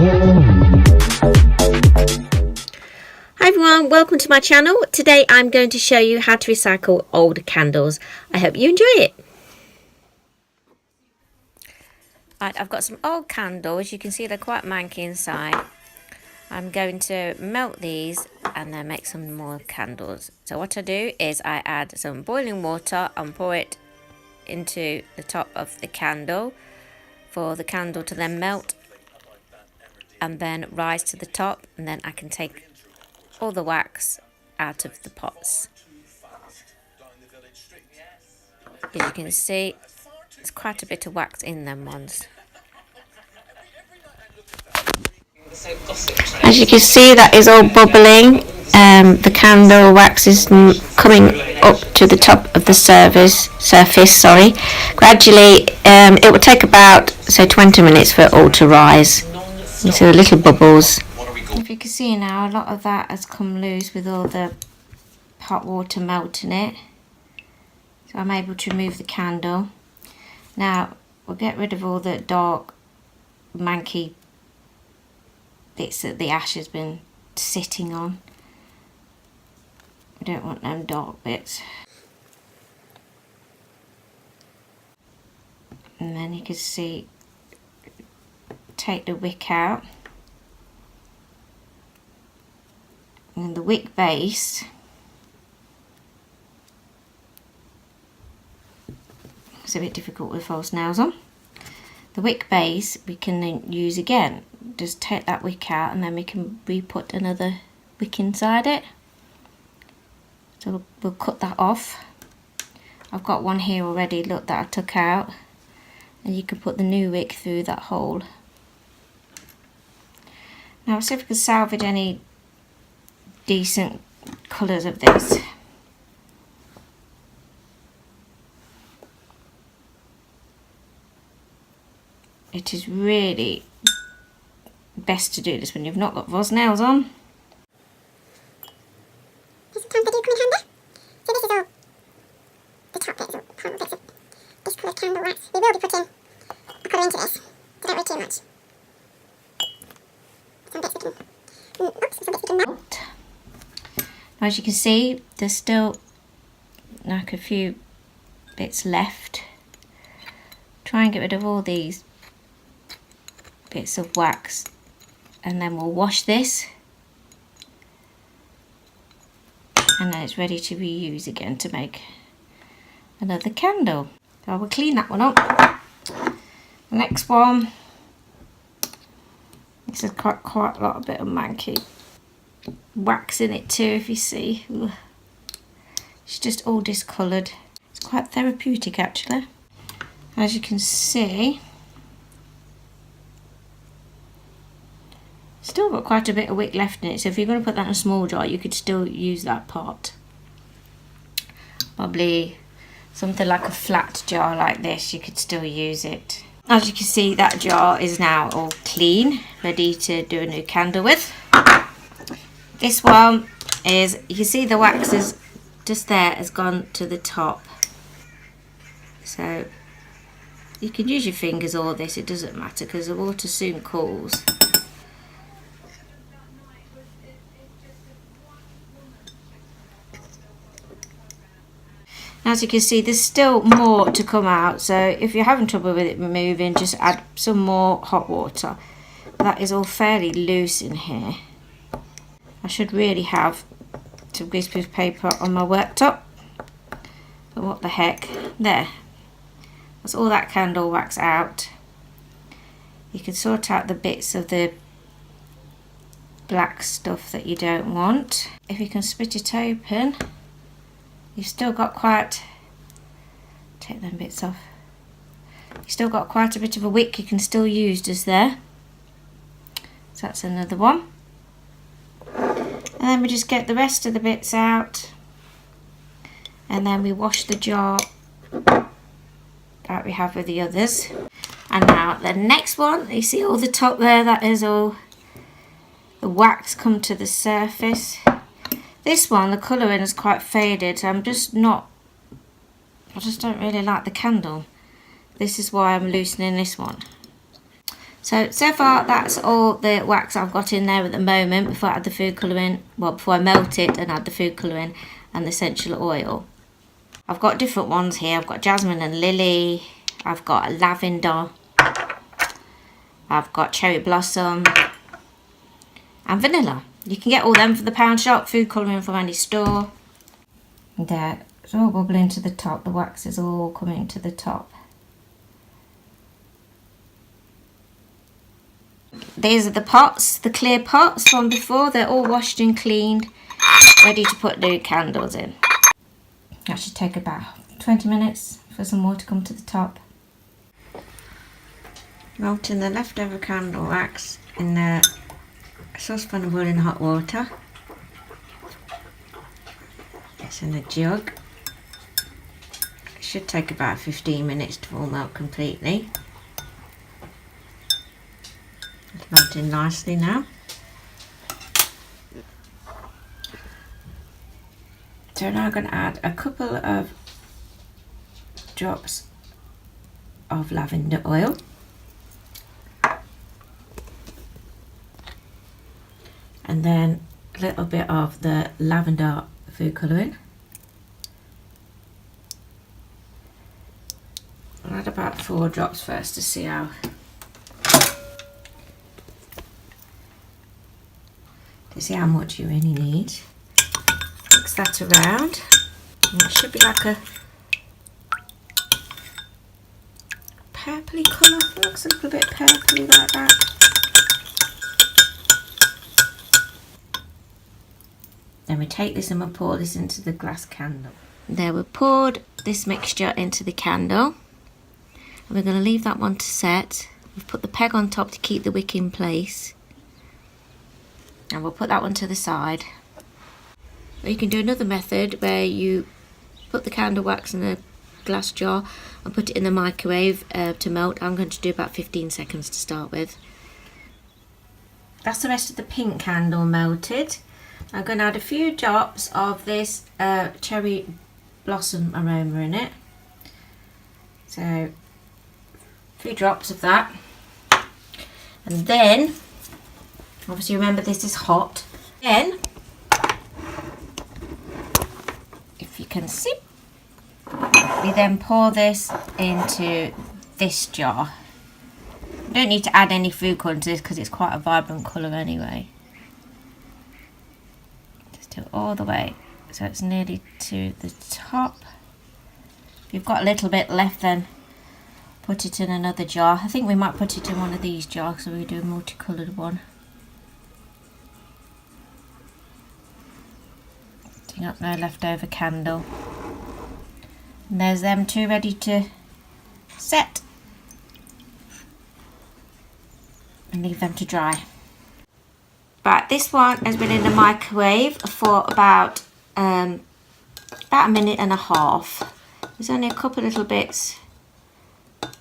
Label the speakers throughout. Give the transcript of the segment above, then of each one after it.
Speaker 1: Hi everyone, welcome to my channel. Today I'm going to show you how to recycle old candles. I hope you enjoy it. Right, I've got some old candles. You can see they're quite manky inside. I'm going to melt these and then make some more candles. So what I do is I add some boiling water and pour it into the top of the candle for the candle to then melt and then rise to the top, and then I can take all the wax out of the pots. As you can see, there's quite a bit of wax in them ones. As you can see, that is all bubbling. The candle wax is coming up to the top of the surface. Gradually, it will take about 20 minutes for it all to rise. You see the little bubbles. If you can see now, a lot of that has come loose with all the hot water melting it. So I'm able to remove the candle. Now we'll get rid of all the dark, manky bits that the ash has been sitting on. We don't want them dark bits. And then you can see, take the wick out. And the wick base, it's a bit difficult with false nails on. The wick base we can then use again. Just take that wick out and then we can re-put another wick inside it. So we'll cut that off. I've got one here already, look, that I took out. And you can put the new wick through that hole. Now let's see if we can salvage any decent colours of this. It is really best to do this when you've not got false nails on.
Speaker 2: This is coming handy. So this is all the top bits, bits of this coloured candle wax. We will be putting a colour into this, so don't worry too much. Some bits we can melt.
Speaker 1: As you can see, there's still like a few bits left. Try and get rid of all these bits of wax, and then we'll wash this, and then it's ready to reuse again to make another candle. So I will clean that one up. The next one, this has quite a lot of bit of manky wax in it too, if you see. Ugh. It's just all discoloured. It's quite therapeutic actually. As you can see, still got quite a bit of wick left in it, so if you're going to put that in a small jar you could still use that part. Probably something like a flat jar like this, you could still use it. As you can see, that jar is now all clean, ready to do a new candle with. This one is, you can see the wax is just there, has gone to the top. So you can use your fingers or this, it doesn't matter because the water soon cools. As you can see, there's still more to come out, so if you're having trouble with it moving, just add some more hot water. That is all fairly loose in here. I should really have some greaseproof paper on my worktop, but what the heck. There, that's all that candle wax out. You can sort out the bits of the black stuff that you don't want. If you can split it open, you've still got quite, take them bits off, you've still got quite a bit of a wick you can still use just there. So that's another one. And then we just get the rest of the bits out, and then we wash the jar like we have with the others. And now the next one, you see all the top there, that is all the wax come to the surface. This one, the colouring is quite faded, so I just don't really like the candle. This is why I'm loosening this one. So far that's all the wax I've got in there at the moment before I add the food colouring, well before I melt it and add the food colouring and the essential oil. I've got different ones here. I've got jasmine and lily, I've got lavender, I've got cherry blossom and vanilla. You can get all them for the pound shop, food colouring from any store. There, it's all bubbling to the top, the wax is all coming to the top. These are the pots, the clear pots from before. They're all washed and cleaned, ready to put new candles in. That should take about 20 minutes for some more to come to the top. Melting the leftover candle wax in a saucepan of boiling hot water. It's in a jug. It should take about 15 minutes to all melt completely. It's melting nicely now. So now I'm going to add a couple of drops of lavender oil. And then a little bit of the lavender food colouring. I'll add about 4 drops first to see how. To see how much you really need. Mix that around. And it should be like a purpley colour. Looks a little bit purpley like that. Then we take this and we pour this into the glass candle. There, we poured this mixture into the candle. And we're going to leave that one to set. We've put the peg on top to keep the wick in place. And we'll put that one to the side. Or you can do another method where you put the candle wax in a glass jar and put it in the microwave to melt. I'm going to do about 15 seconds to start with. That's the rest of the pink candle melted. I'm going to add a few drops of this cherry blossom aroma in it. So, a few drops of that. And then, obviously remember this is hot. Then, if you can see, we then pour this into this jar. You don't need to add any food colour to this because it's quite a vibrant colour anyway. Just do it all the way so it's nearly to the top. If you've got a little bit left, then put it in another jar. I think we might put it in one of these jars so we do a multicoloured one. Putting up no leftover candle. And there's them two ready to set. And leave them to dry. But this one has been in the microwave for about a minute and a half. There's only a couple little bits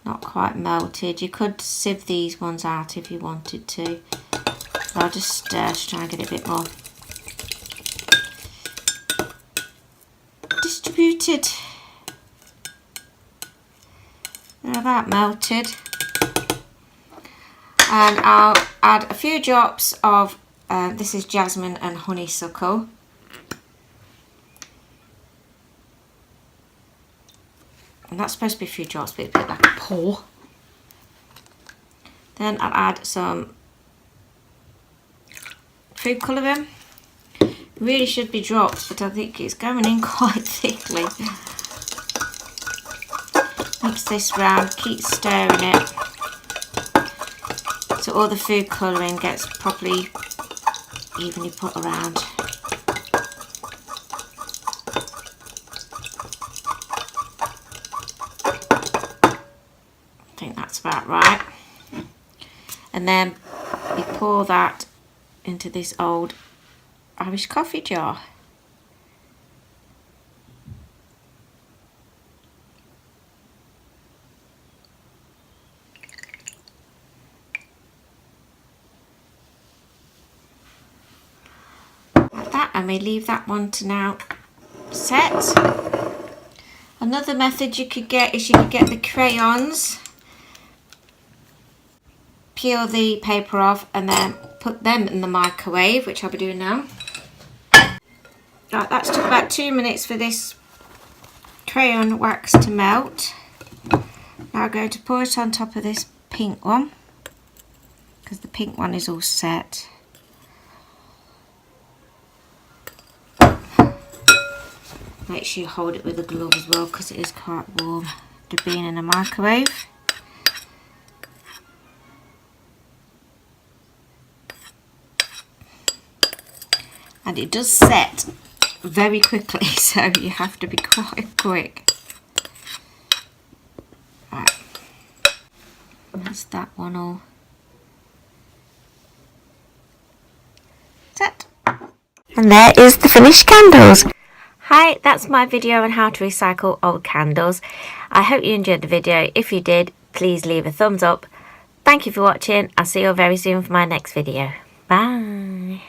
Speaker 1: not quite melted. You could sieve these ones out if you wanted to. But I'll just stir to try and get it a bit more distributed. Now that melted. And I'll add a few drops of, this is jasmine and honeysuckle. And that's supposed to be a few drops, but it's a bit like a pour. Then I'll add some food colouring. Really should be drops, but I think it's going in quite thickly. Mix this round, keep stirring it so all the food colouring gets properly evenly put around. I think that's about right. And then we pour that into this old Irish coffee jar. Like that, and we leave that one to now set. Another method you could get is you could get the crayons, peel the paper off and then put them in the microwave, which I'll be doing now. Right, that's took about 2 minutes for this crayon wax to melt. Now I'm going to pour it on top of this pink one, because the pink one is all set. Make sure you hold it with a glove as well, because it is quite warm to being in a microwave. And it does set very quickly, so you have to be quite quick. Right. That's that one all set. And there is the finished candles. Hi, that's my video on how to recycle old candles. I hope you enjoyed the video. If you did, please leave a thumbs up. Thank you for watching. I'll see you all very soon for my next video. Bye.